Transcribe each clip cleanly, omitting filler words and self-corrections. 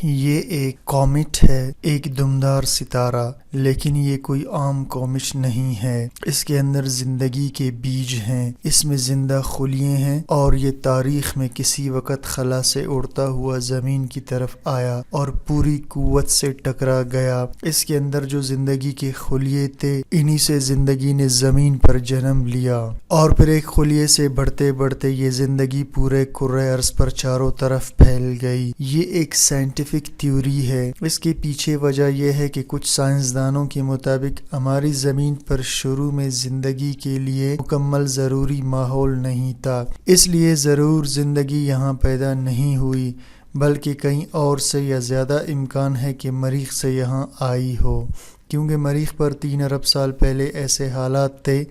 یہ ایک کومیٹ ہے، ایک دمدار ستارہ، لیکن یہ کوئی عام کومیٹ نہیں ہے۔ اس کے اندر زندگی کے بیج ہیں، اس میں زندہ خلیے ہیں، اور یہ تاریخ میں کسی وقت خلا سے اڑتا ہوا زمین کی طرف آیا اور پوری قوت سے ٹکرا گیا۔ اس کے اندر جو زندگی کے خلیے تھے، انہی سے زندگی نے زمین پر جنم لیا، اور پھر ایک خلیے سے بڑھتے بڑھتے یہ زندگی پورے کرۂ ارض پر چاروں طرف پھیل گئی۔ یہ ایک سائنٹیفک تھیوری ہے۔ اس کے پیچھے وجہ یہ ہے کہ کچھ سائنسدانوں کے مطابق ہماری زمین پر شروع میں زندگی کے لیے مکمل ضروری ماحول نہیں تھا، اس لیے ضرور زندگی یہاں پیدا نہیں ہوئی، بلکہ کہیں اور سے یا زیادہ امکان ہے کہ مریخ سے یہاں آئی ہو، کیونکہ مریخ پر 3 ارب سال پہلے ایسے حالات تھے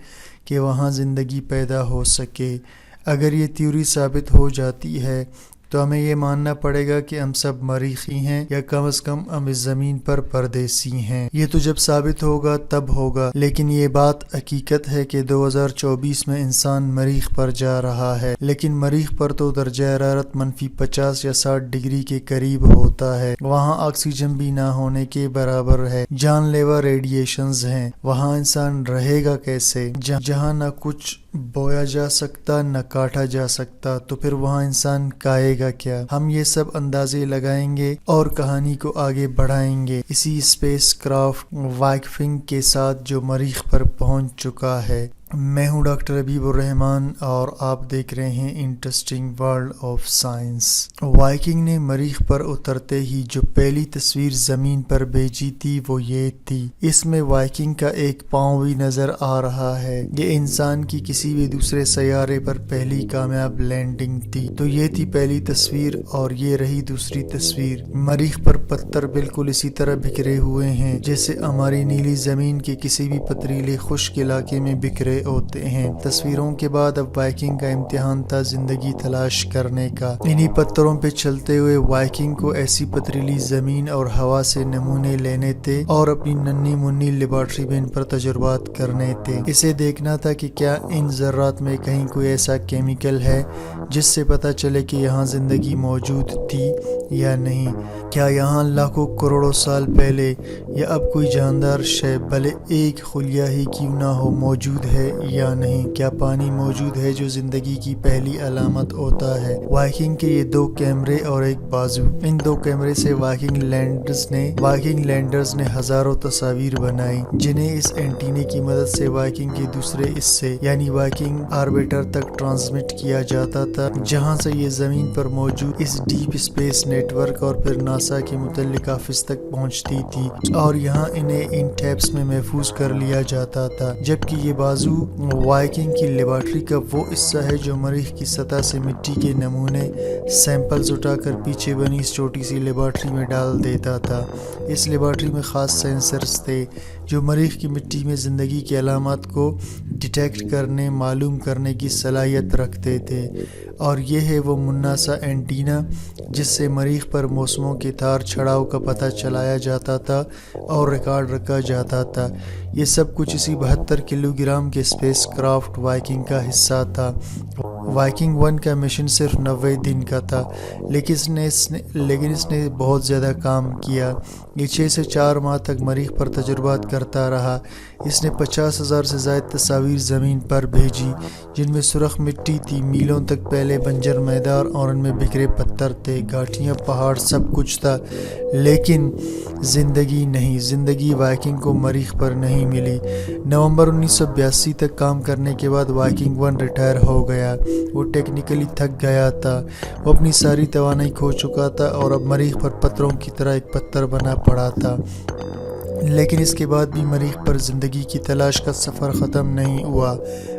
کہ وہاں زندگی پیدا ہو سکے۔ اگر یہ تھیوری ثابت ہو جاتی ہے تو ہمیں یہ ماننا پڑے گا کہ ہم سب مریخی ہیں، یا کم از کم ہم اس زمین پر پردیسی ہیں۔ یہ تو جب ثابت ہوگا تب ہوگا، لیکن یہ بات حقیقت ہے کہ 2024 میں انسان مریخ پر جا رہا ہے، لیکن مریخ پر تو درجہ حرارت -50 یا 60 ڈگری کے قریب ہوتا ہے، وہاں آکسیجن بھی نہ ہونے کے برابر ہے، جان لیوا ریڈیشنز ہیں، وہاں انسان رہے گا کیسے؟ جہاں نہ کچھ بویا جا سکتا نہ کاٹا جا سکتا، تو پھر وہاں انسان کھائے گا کیا؟ ہم یہ سب اندازے لگائیں گے اور کہانی کو آگے بڑھائیں گے اسی اسپیس کرافٹ وائکنگ کے ساتھ جو مریخ پر پہنچ چکا ہے۔ میں ہوں ڈاکٹر حبیب الرحمان اور آپ دیکھ رہے ہیں interesting world of science. Viking نے مریخ پر اترتے ہی جو پہلی تصویر زمین پر بھیجی تھی وہ یہ تھی۔ اس میں وائکنگ کا ایک پاؤں بھی نظر آ رہا ہے۔ یہ انسان کی کسی بھی دوسرے سیارے پر پہلی کامیاب لینڈنگ تھی۔ تو یہ تھی پہلی تصویر اور یہ رہی دوسری تصویر۔ مریخ پر پتھر بالکل اسی طرح بکھرے ہوئے ہیں جیسے ہماری نیلی زمین کے کسی بھی پتریلے خشک علاقے میں بکھرے ہوتے ہیں۔ تصویروں کے بعد اب وائکنگ کا امتحان تھا زندگی تلاش کرنے کا۔ انہی پتھروں پہ چلتے ہوئے وائکنگ کو ایسی پتریلی زمین اور ہوا سے نمونے لینے تھے اور اپنی ننھی منھی لیبارٹری میں ان پر تجربات کرنے تھے۔ اسے دیکھنا تھا کہ کیا ان ذرات میں کہیں کوئی ایسا کیمیکل ہے جس سے پتہ چلے کہ یہاں زندگی موجود تھی یا نہیں۔ کیا یہاں لاکھوں کروڑوں سال پہلے یا اب کوئی جاندار شے بھلے ایک خلیہ ہی کیوں نہ ہو موجود ہے یا نہیں؟ کیا پانی موجود ہے جو زندگی کی پہلی علامت ہوتا ہے؟ وائکنگ کے یہ 2 کیمرے اور ایک بازو، ان 2 کیمرے سے وائکنگ لینڈرز نے ہزاروں تصاویر بنائی، جنہیں اس اینٹینے کی مدد سے وائکنگ کے دوسرے حصے یعنی وائکنگ آربیٹر تک ٹرانسمٹ کیا جاتا تھا، جہاں سے یہ زمین پر موجود اس ڈیپ اسپیس نیٹ ورک اور پھر ناسا کے متعلق آفس تک پہنچتی تھی، اور یہاں انہیں ان ٹیپس میں محفوظ کر لیا جاتا تھا۔ جبکہ یہ بازو وائکنگ کی لیبارٹری کا وہ حصہ ہے جو مریخ کی سطح سے مٹی کے نمونے سیمپلز اٹھا کر پیچھے بنی اس چھوٹی سی لیبارٹری میں ڈال دیتا تھا۔ اس لیبارٹری میں خاص سینسرز تھے جو مریخ کی مٹی میں زندگی کی علامات کو ڈیٹیکٹ کرنے، معلوم کرنے کی صلاحیت رکھتے تھے، اور یہ ہے وہ منا سا اینٹینا جس سے مریخ پر موسموں کے تار چھڑاؤ کا پتہ چلایا جاتا تھا اور ریکارڈ رکھا جاتا تھا۔ یہ سب کچھ اسی 72 کلو گرام کے اسپیس کرافٹ وائکنگ کا حصہ تھا۔ وائکنگ 1 کا مشن صرف 90 دن کا تھا، لیکن اس نے بہت زیادہ کام کیا۔ یہ 6 سے 4 ماہ تک مریخ پر تجربات کرتا رہا۔ اس نے 50,000 سے زائد تصاویر زمین پر بھیجی، جن میں سرخ مٹی تھی، میلوں تک پہلے بنجر میدان اور ان میں بکھرے پتھر تھے، گھاٹیاں، پہاڑ، سب کچھ تھا، لیکن زندگی نہیں۔ زندگی وائکنگ کو مریخ پر نہیں ملی۔ نومبر 1982 تک کام کرنے کے بعد وائکنگ 1 ریٹائر ہو گیا۔ وہ ٹیکنیکلی تھک گیا تھا، وہ اپنی ساری توانائی کھو چکا تھا اور اب مریخ پر پتھروں کی طرح ایک پتھر بنا پڑا تھا۔ لیکن اس کے بعد بھی مریخ پر زندگی کی تلاش کا سفر ختم نہیں ہوا۔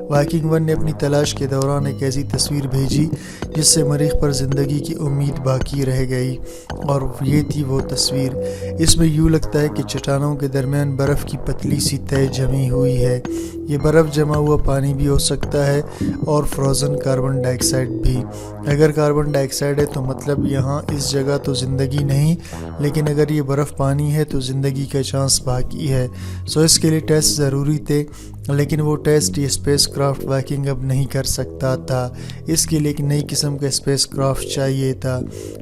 وائکنگ 1 نے اپنی تلاش کے دوران ایک ایسی تصویر بھیجی جس سے مریخ پر زندگی کی امید باقی رہ گئی، اور یہ تھی وہ تصویر۔ اس میں یوں لگتا ہے کہ چٹانوں کے درمیان برف کی پتلی سی تہہ جمی ہوئی ہے۔ یہ برف جمع ہوا پانی بھی ہو سکتا ہے اور فروزن کاربن ڈائی آکسائڈ بھی۔ اگر کاربن ڈائی آکسائڈ ہے تو مطلب یہاں اس جگہ تو زندگی نہیں، لیکن اگر یہ برف پانی ہے تو زندگی کا چانس باقی ہے۔ سو اس کے لیے ٹیسٹ ضروری تھے، لیکن وہ ٹیسٹ یہ اسپیس کرافٹ ویکنگ اب نہیں کر سکتا تھا۔ اس کے لیے ایک نئی قسم کا اسپیس کرافٹ چاہیے تھا،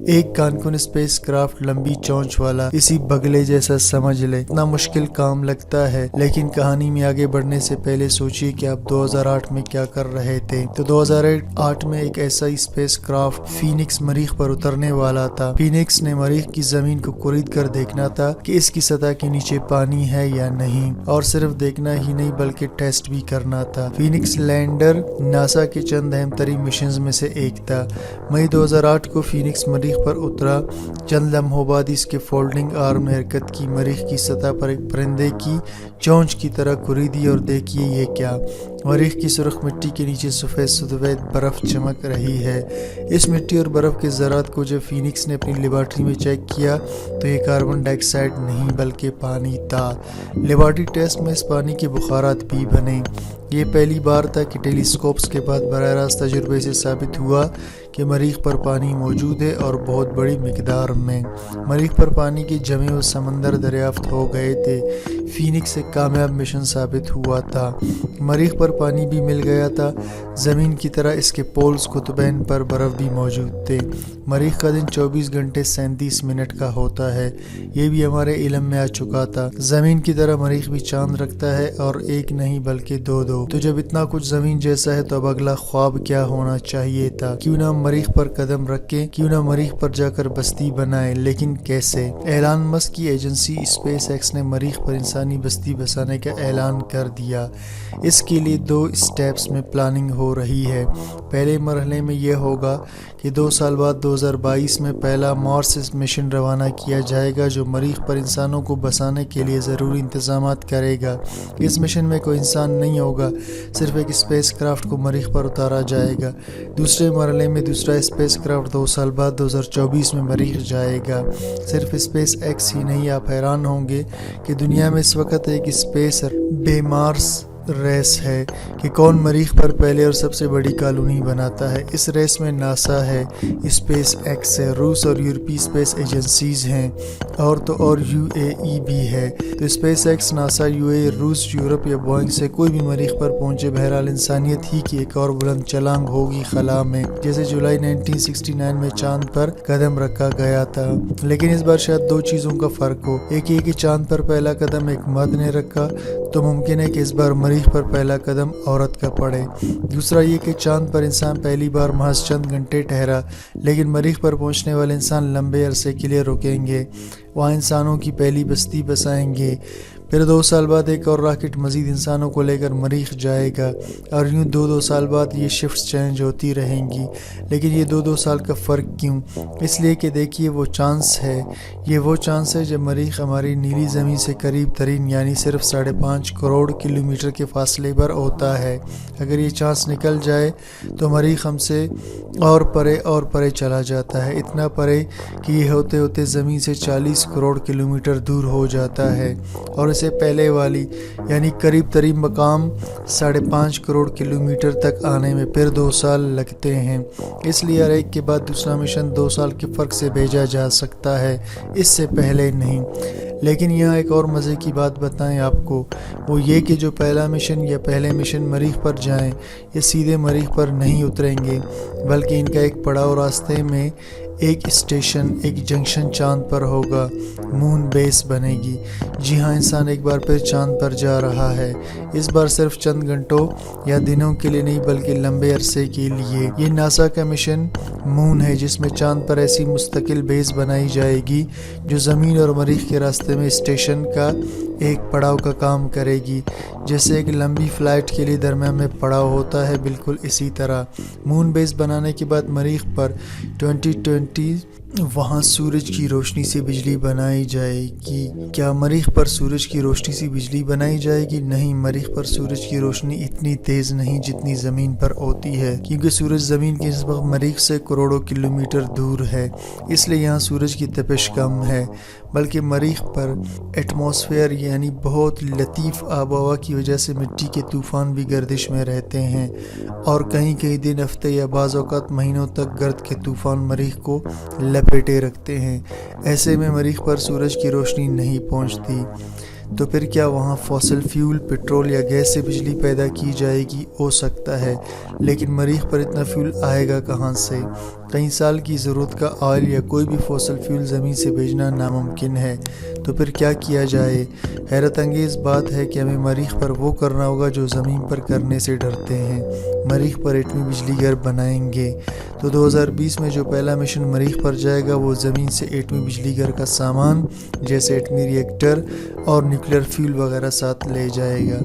ایک کانکن اسپیس کرافٹ لمبی چونچ والا، اسی بگلے جیسا سمجھ لے۔ اتنا مشکل کام لگتا ہے، لیکن کہانی میں آگے بڑھنے سے پہلے سوچیے کہ آپ 2008 میں کیا کر رہے تھے۔ تو 2008 میں ایک ایسا اسپیس کرافٹ فینکس مریخ پر اترنے والا تھا۔ فینکس نے مریخ کی زمین کو خرید کر دیکھنا تھا کہ اس کی سطح کے نیچے پانی ہے یا نہیں، اور صرف دیکھنا ہی نہیں بلکہ ٹیسٹ بھی کرنا تھا۔ فینکس لینڈر ناسا کے چند اہم ترین مشنز میں سے ایک تھا۔ مئی 2008 کو فینکس مریخ پر اترا۔ چند لمحوں بعد اس کے فولڈنگ آرم نے حرکت کی، مریخ کی سطح پر ایک پرندے کی چونچ کی طرح کھریدی، اور دیکھیے یہ کیا، مریخ کی سرخ مٹی کے نیچے سفید سفید برف چمک رہی ہے۔ اس مٹی اور برف کے ذرات کو جب فینکس نے اپنی لیبارٹری میں چیک کیا تو یہ کاربن ڈائی آکسائڈ نہیں بلکہ پانی تھا۔ لیبارٹری ٹیسٹ میں اس پانی کے بخارات بھی بنے۔ یہ پہلی بار تھا کہ ٹیلی اسکوپس کے بعد براہ راست تجربے سے ثابت ہوا کہ مریخ پر پانی موجود ہے اور بہت بڑی مقدار میں۔ مریخ پر پانی کے جمے ہوئے سمندر دریافت ہو گئے تھے۔ فینکس ایک کامیاب مشن ثابت ہوا تھا۔ مریخ پر پانی بھی مل گیا تھا، زمین کی طرح اس کے پولز قطبین پر برف بھی موجود تھے۔ مریخ کا دن 24 گھنٹے 37 منٹ کا ہوتا ہے، یہ بھی ہمارے علم میں آ چکا تھا۔ زمین کی طرح مریخ بھی چاند رکھتا ہے، اور ایک نہیں بلکہ دو۔ تو جب اتنا کچھ زمین جیسا ہے تو اب اگلا خواب کیا ہونا چاہیے تھا؟ کیوں نہ مریخ پر قدم رکھیں، کیوں نہ مریخ پر جا کر بستی بنائیں، لیکن کیسے؟ ایلان مسک کی ایجنسی اسپیس ایکس نے مریخ پر انسانی بستی بسانے کا اعلان کر دیا۔ اس کے لیے 2 اسٹیپس میں پلاننگ ہو رہی ہے۔ پہلے مرحلے میں یہ ہوگا کہ 2 سال بعد 2022 میں پہلا مارس مشن روانہ کیا جائے گا جو مریخ پر انسانوں کو بسانے کے لیے ضروری انتظامات کرے گا۔ اس مشن میں کوئی انسان نہیں ہوگا، صرف ایک اسپیس کرافٹ کو مریخ پر اتارا جائے گا۔ دوسرے مرحلے میں دوسرا اسپیس کرافٹ 2 سال بعد 2024 میں مریخ جائے گا۔ صرف اسپیس ایکس ہی نہیں، آپ حیران ہوں گے کہ دنیا میں اس وقت ایک اسپیس بے مارس ریس ہے کہ کون مریخ پر پہلے اور سب سے بڑی کالونی بناتا ہے۔ اس ریس میں ناسا ہے، اسپیس ایکس ہے، روس اور یورپی اسپیس ایجنسیز ہیں، اور تو اور UAE بھی ہے۔ تو اسپیس ایکس، ناسا، UAE، روس، یورپ یا بوئنگ سے کوئی بھی مریخ پر پہنچے، بہرحال انسانیت ہی کی ایک اور بلند چھلانگ ہوگی خلا میں، جیسے جولائی 1969 میں چاند پر قدم رکھا گیا تھا۔ لیکن اس بار شاید 2 چیزوں کا فرق ہو، ایک یہ کہ چاند پر پہلا قدم ایک مرد نے رکھا تو ممکن ہے کہ اس بار مریخ پر پہلا قدم عورت کا پڑے۔ دوسرا یہ کہ چاند پر انسان پہلی بار محض چند گھنٹے ٹھہرا، لیکن مریخ پر پہنچنے والے انسان لمبے عرصے کے لیے رکیں گے، وہاں انسانوں کی پہلی بستی بسائیں گے۔ پھر 2 سال بعد ایک اور راکٹ مزید انسانوں کو لے کر مریخ جائے گا، اور یوں 2 سال بعد یہ شفٹس چینج ہوتی رہیں گی۔ لیکن یہ 2 سال کا فرق کیوں؟ اس لیے کہ دیکھیے وہ چانس ہے، یہ وہ چانس ہے جب مریخ ہماری نیلی زمین سے قریب ترین یعنی صرف 5.5 کروڑ کلومیٹر کے فاصلے پر ہوتا ہے۔ اگر یہ چانس نکل جائے تو مریخ ہم سے اور پرے چلا جاتا ہے، اتنا پرے کہ یہ ہوتے ہوتے زمین سے 40 کروڑ کلومیٹر دور ہو جاتا ہے، اور سے پہلے والی یعنی قریب ترین مقام 5.5 کروڑ کلومیٹر تک آنے میں پھر 2 سال لگتے ہیں۔ اس لیے ہر ایک کے بعد دوسرا مشن 2 سال کے فرق سے بھیجا جا سکتا ہے، اس سے پہلے نہیں۔ لیکن یہاں ایک اور مزے کی بات بتائیں آپ کو، وہ یہ کہ جو پہلا مشن یا پہلے مشن مریخ پر جائیں، یہ سیدھے مریخ پر نہیں اتریں گے، بلکہ ان کا ایک پڑاؤ راستے میں ایک اسٹیشن، ایک جنکشن چاند پر ہوگا، مون بیس بنے گی۔ جی ہاں، انسان ایک بار پھر چاند پر جا رہا ہے، اس بار صرف چند گھنٹوں یا دنوں کے لیے نہیں بلکہ لمبے عرصے کے لیے۔ یہ ناسا کا مشن مون ہے، جس میں چاند پر ایسی مستقل بیس بنائی جائے گی جو زمین اور مریخ کے راستے میں اسٹیشن کا ایک پڑاؤ کا کام کرے گی۔ جیسے ایک لمبی فلائٹ کے لیے درمیان میں پڑاؤ ہوتا ہے، بالکل اسی طرح مون بیس بنانے کے بعد مریخ پر 2020 وہاں سورج کی روشنی سے بجلی بنائی جائے گی۔ کیا مریخ پر سورج کی روشنی سے بجلی بنائی جائے گی؟ نہیں، مریخ پر سورج کی روشنی اتنی تیز نہیں جتنی زمین پر ہوتی ہے، کیونکہ سورج زمین کی نسبت مریخ سے کروڑوں کلومیٹر دور ہے، اس لیے یہاں سورج کی تپش کم ہے۔ بلکہ مریخ پر ایٹماسفیئر یعنی بہت لطیف آب و ہوا کی وجہ سے مٹی کے طوفان بھی گردش میں رہتے ہیں، اور کہیں دن، ہفتے یا بعض اوقات مہینوں تک گرد کے طوفان مریخ کو لپیٹے رکھتے ہیں۔ ایسے میں مریخ پر سورج کی روشنی نہیں پہنچتی۔ تو پھر کیا وہاں فوسل فیول پیٹرول یا گیس سے بجلی پیدا کی جائے گی؟ ہو سکتا ہے، لیکن مریخ پر اتنا فیول آئے گا کہاں سے؟ کئی سال کی ضرورت کا آئل یا کوئی بھی فوسل فیول زمین سے بھیجنا ناممکن ہے۔ تو پھر کیا کیا جائے؟ حیرت انگیز بات ہے کہ ہمیں مریخ پر وہ کرنا ہوگا جو زمین پر کرنے سے ڈرتے ہیں۔ مریخ پر ایٹمی بجلی گھر بنائیں گے۔ تو 2020 میں جو پہلا مشن مریخ پر جائے گا وہ زمین سے ایٹمی بجلی گھر کا سامان جیسے ایٹمی ری ایکٹر اور نیوکلیر فیول وغیرہ ساتھ لے جائے گا۔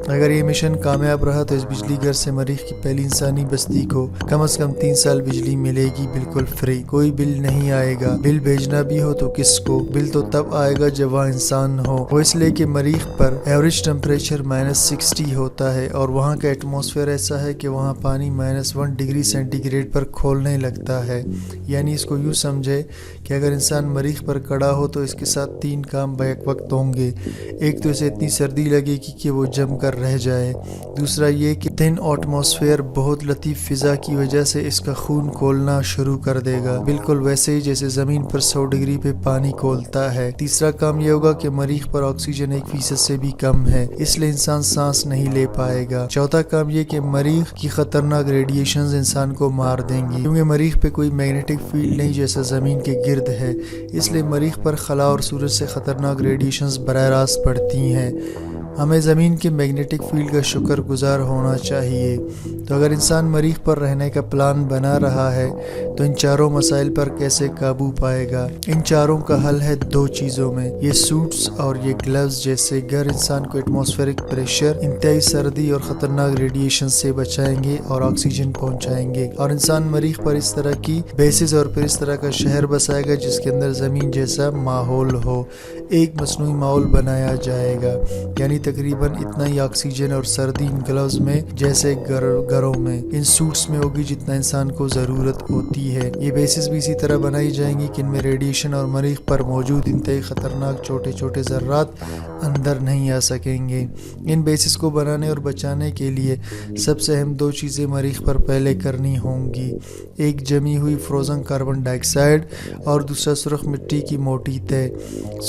اگر یہ مشن کامیاب رہا تو اس بجلی گھر سے مریخ کی پہلی انسانی بستی کو کم از کم 3 سال بجلی ملے گی، بالکل فری، کوئی بل نہیں آئے گا۔ بل بھیجنا بھی ہو تو کس کو؟ بل تو تب آئے گا جب وہاں انسان ہو۔ وہ اس لیے کہ مریخ پر ایوریج ٹمپریچر -60 ہوتا ہے اور وہاں کا ایٹماسفیئر ایسا ہے کہ وہاں پانی -1 ڈگری سینٹی گریڈ پر کھولنے لگتا ہے۔ یعنی اس کو یوں سمجھے کہ اگر انسان مریخ پر کھڑا ہو تو اس کے ساتھ 3 کام بیک وقت ہوں گے۔ ایک تو اسے اتنی سردی لگے گی کہ وہ جم کر رہ جائے، دوسرا یہ کہ تhin ایٹماسفیئر بہت لطیف فضا کی وجہ سے اس کا خون کھولنا شروع کر دے گا، بالکل ویسے ہی جیسے زمین پر 100 ڈگری پہ پانی کھولتا ہے۔ تیسرا کام یہ ہوگا کہ مریخ پر آکسیجن 1% سے بھی کم ہے، اس لیے انسان سانس نہیں لے پائے گا۔ چوتھا کام یہ کہ مریخ کی خطرناک ریڈیشنز انسان کو مار دیں گی، کیونکہ مریخ پہ کوئی میگنیٹک فیلڈ نہیں جیسا زمین کے گرد ہے، اس لیے مریخ پر خلا اور سورج سے خطرناک ریڈیشنز براہ راست پڑتی ہیں۔ ہمیں زمین کے میگنیٹک فیلڈ کا شکر گزار ہونا چاہیے۔ تو اگر انسان مریخ پر رہنے کا پلان بنا رہا ہے تو ان چاروں مسائل پر کیسے قابو پائے گا؟ ان چاروں کا حل ہے 2 چیزوں میں، یہ سوٹس اور یہ گلوز جیسے گھر انسان کو ایٹماسفیرک پریشر، انتہائی سردی اور خطرناک ریڈیشن سے بچائیں گے اور آکسیجن پہنچائیں گے، اور انسان مریخ پر اس طرح کی بیسز اور پھر اس طرح کا شہر بسائے گا جس کے اندر زمین جیسا ماحول ہو، ایک مصنوعی ماحول بنایا جائے گا، یعنی تقریباً اتنا ہی آکسیجن اور سردی ان گلوز میں جیسے گھروں میں، ان سوٹس میں ہوگی جتنا انسان کو ضرورت ہوتی ہے۔ یہ بیسز بھی اسی طرح بنائی جائیں گی کہ ان میں ریڈیشن اور مریخ پر موجود انتہائی خطرناک چھوٹے چھوٹے ذرات اندر نہیں آ سکیں گے۔ ان بیسز کو بنانے اور بچانے کے لیے سب سے اہم 2 چیزیں مریخ پر پہلے کرنی ہوں گی، ایک جمی ہوئی فروزن کاربن ڈائی آکسائڈ اور دوسرا سرخ مٹی کی موٹی تہ۔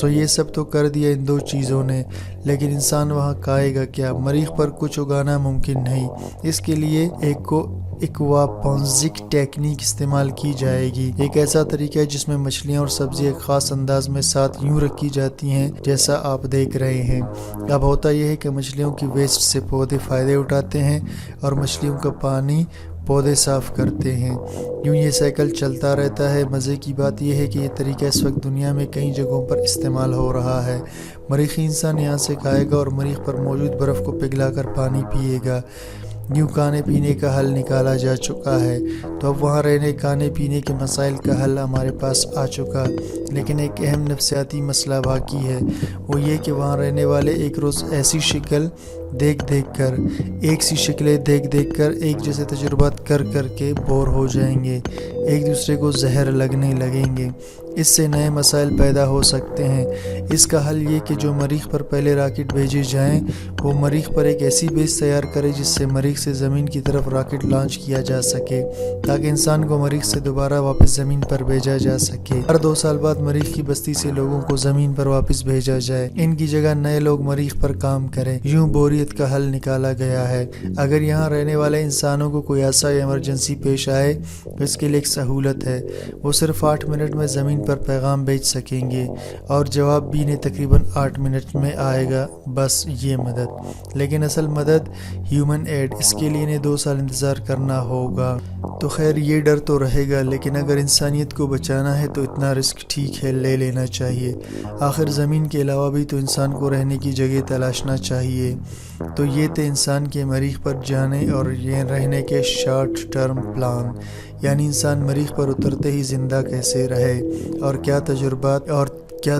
یہ سب تو کر دیا ان 2 چیزوں نے، لیکن انسان وہاں کھائے گا کیا؟ مریخ پر کچھ اگانا ممکن نہیں، اس کے لیے ایکواپونکس ٹیکنیک استعمال کی جائے گی، ایک ایسا طریقہ ہے جس میں مچھلیاں اور سبزی ایک خاص انداز میں ساتھ یوں رکھی جاتی ہیں جیسا آپ دیکھ رہے ہیں۔ اب ہوتا یہ ہے کہ مچھلیوں کی ویسٹ سے پودے فائدے اٹھاتے ہیں اور مچھلیوں کا پانی پودے صاف کرتے ہیں، یوں یہ سائیکل چلتا رہتا ہے۔ مزے کی بات یہ ہے کہ یہ طریقہ اس وقت دنیا میں کئی جگہوں پر استعمال ہو رہا ہے۔ مریخی انسان یہاں سے کھائے گا اور مریخ پر موجود برف کو پگھلا کر پانی پیے گا، یوں کھانے پینے کا حل نکالا جا چکا ہے۔ تو اب وہاں رہنے کھانے پینے کے مسائل کا حل ہمارے پاس آ چکا، لیکن ایک اہم نفسیاتی مسئلہ باقی ہے، وہ یہ کہ وہاں رہنے والے ایک روز ایسی شکلیں دیکھ دیکھ کر ایک جیسے تجربات کر کے بور ہو جائیں گے، ایک دوسرے کو زہر لگنے لگیں گے، اس سے نئے مسائل پیدا ہو سکتے ہیں۔ اس کا حل یہ کہ جو مریخ پر پہلے راکٹ بھیجے جائیں وہ مریخ پر ایک ایسی بیس تیار کرے جس سے مریخ سے زمین کی طرف راکٹ لانچ کیا جا سکے، تاکہ انسان کو مریخ سے دوبارہ واپس زمین پر بھیجا جا سکے۔ ہر 2 سال بعد مریخ کی بستی سے لوگوں کو زمین پر واپس بھیجا جائے، ان کی جگہ نئے لوگ مریخ پر کام کریں، یوں بوریت کا حل نکالا گیا ہے۔ اگر یہاں رہنے والے انسانوں کو کوئی ایسا ایمرجنسی پیش آئے تو اس کے لیے ایک سہولت ہے، وہ صرف 8 منٹ میں زمین پر پیغام بھیج سکیں گے اور جواب بھی انہیں تقریباً 8 منٹ میں آئے گا، بس یہ مدد۔ لیکن اصل مدد ہیومن ایڈ، اس کے لیے انہیں 2 سال انتظار کرنا ہوگا۔ تو خیر یہ ڈر تو رہے گا، لیکن اگر انسانیت کو بچانا ہے تو اتنا رسک ٹھیک ہے، لے لینا چاہیے۔ آخر زمین کے علاوہ بھی تو انسان کو رہنے کی جگہ تلاشنا چاہیے۔ تو یہ تھے انسان کے مریخ پر جانے اور یہ رہنے کے شارٹ ٹرم پلان، یعنی انسان مریخ پر اترتے ہی زندہ کیسے رہے اور کیا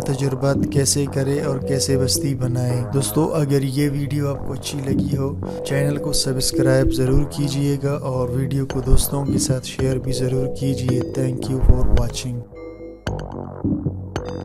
تجربات کیسے کرے اور کیسے بستی بنائے۔ دوستو اگر یہ ویڈیو آپ کو اچھی لگی ہو چینل کو سبسکرائب ضرور کیجئے گا اور ویڈیو کو دوستوں کے ساتھ شیئر بھی ضرور کیجئے۔ Thank you for watching.